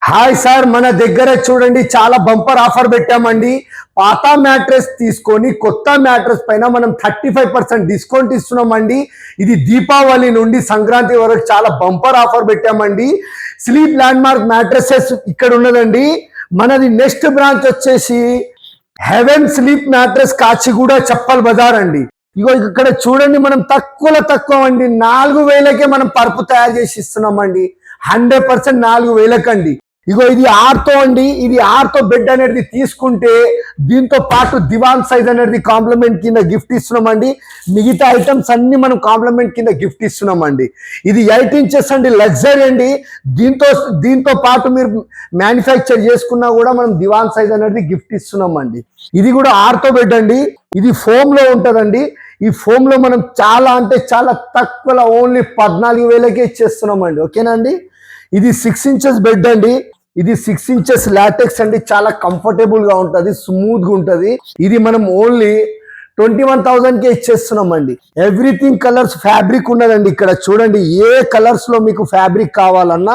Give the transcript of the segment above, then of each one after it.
Hi sir, మన దగ్గర చూడండి చాలా బంపర్ ఆఫర్ పెట్టామండి. పాత మ్యాట్రెస్ తీసుకొని కొత్త మ్యాట్రెస్ పైన మనం 35% డిస్కౌంట్ ఇస్తున్నామండి. ఇది దీపావళి నుండి సంక్రాంతి వరకు చాలా బంపర్ ఆఫర్ పెట్టామండి. స్లీప్ ల్యాండ్ మార్క్ మ్యాట్రెసెస్ ఇక్కడ ఉన్నదండి. మనది నెక్స్ట్ బ్రాంచ్ వచ్చేసి heaven sleep mattress Kachiguda Chappal Bazar అండి. ఇగో ఇక్కడ చూడండి, మనం తక్కువ అండి, 4000కే మనం పరుపు తయారు చేసి ఇస్తున్నామండి. 100% 4000కండి. ఇగో ఇది ఆర్తో అండి. ఇది ఆర్తో బెడ్ అనేది తీసుకుంటే దీంతో పాటు దివాన్ సైజ్ అనేది కాంప్లిమెంట్ కింద గిఫ్ట్ ఇస్తున్నామండి. మిగతా ఐటమ్స్ అన్ని మనం కాంప్లిమెంట్ కింద గిఫ్ట్ ఇస్తున్నామండి. ఇది 8 ఇంచెస్ అండి, లగ్జరీ అండి. దీంతో పాటు మీరు మ్యానుఫ్యాక్చర్ చేసుకున్నా కూడా మనం దివాన్ సైజ్ అనేది గిఫ్ట్ ఇస్తున్నామండి. ఇది కూడా ఆర్తో బెడ్ అండి. ఇది ఫోమ్ లో ఉంటదండి. ఈ ఫోమ్ లో మనం చాలా అంటే చాలా తక్కువలో ఓన్లీ 14,000కే ఇచ్చేస్తున్నామండి. ఓకేనా అండి. ఇది 6 ఇంచెస్ బెడ్ అండి. ఇది 6 ఇంచెస్ లాటెక్స్ అండి. చాలా కంఫర్టబుల్ గా ఉంటది, స్మూత్ గా ఉంటది. ఇది మనం ఓన్లీ 21,000కే ఇచ్చేస్తున్నామండి. ఎవ్రీథింగ్ కలర్స్ ఫ్యాబ్రిక్ ఉన్నదండి. ఇక్కడ చూడండి, ఏ కలర్స్ లో మీకు ఫ్యాబ్రిక్ కావాలన్నా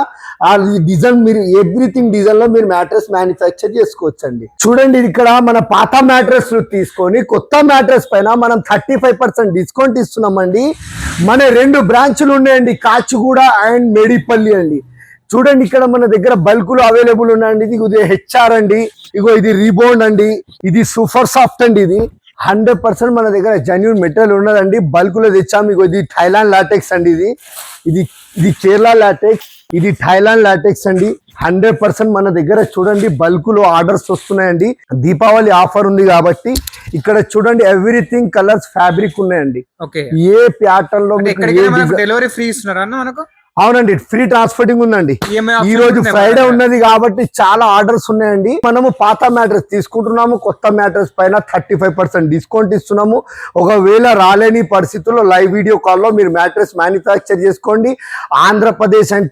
ఆ డిజైన్ మీరు ఎవ్రీథింగ్ డిజైన్ లో మీరు మ్యాట్రెస్ మ్యానుఫ్యాక్చర్ చేసుకోవచ్చండి. చూడండి, ఇక్కడ మన పాత మ్యాట్రెస్ తీసుకొని కొత్త మ్యాట్రెస్ పైన మనం 35% డిస్కౌంట్ ఇస్తున్నామండి. మన 2 బ్రాంచ్లు ఉన్నాయండి, కాచిగూడ అండ్ మేడిపల్లి అండి. చూడండి, ఇక్కడ మన దగ్గర బల్కులు అవైలబుల్ ఉన్నాయండి. ఇది హెచ్ఆర్ అండి. ఇగో ఇది రీబౌండ్ అండి. ఇది సూపర్ సాఫ్ట్ అండి. ఇది 100% మన దగ్గర జెన్యూన్ మెటీరియల్ ఉన్నదండి. బల్కులో తెచ్చాము. ఇగో ఇది థైలాండ్ లాటెక్స్ అండి. ఇది కేరళ లాటెక్స్, ఇది థైలాండ్ లాటెక్స్ అండి. 100% మన దగ్గర చూడండి బల్కులో ఆర్డర్స్ వస్తున్నాయండి. దీపావళి ఆఫర్ ఉంది కాబట్టి ఇక్కడ చూడండి ఎవ్రీథింగ్ కలర్స్ ఫ్యాబ్రిక్ ఉన్నాయండి. ఏ ప్యాటర్న్ లో డెలివరీ ఫ్రీ ఇస్తున్నారా మనకు? అవునండి, ఫ్రీ ట్రాన్స్పోర్టింగ్ ఉందండి. ఈ రోజు ఫ్రైడే ఉన్నది కాబట్టి చాలా ఆర్డర్స్ ఉన్నాయండి. మనము పాత మ్యాట్రెస్ తీసుకుంటున్నాము, కొత్త మ్యాట్రెస్ పైన 35% డిస్కౌంట్ ఇస్తున్నాము. ఒకవేళ రాలేని పరిస్థితుల్లో లైవ్ వీడియో కాల్లో మీరు మ్యాట్రెస్ మ్యానుఫ్యాక్చర్ చేసుకోండి. ఆంధ్రప్రదేశ్ అండ్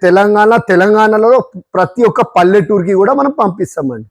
తెలంగాణలో ప్రతి ఒక్క పల్లెటూరుకి కూడా మనం పంపిస్తామండి.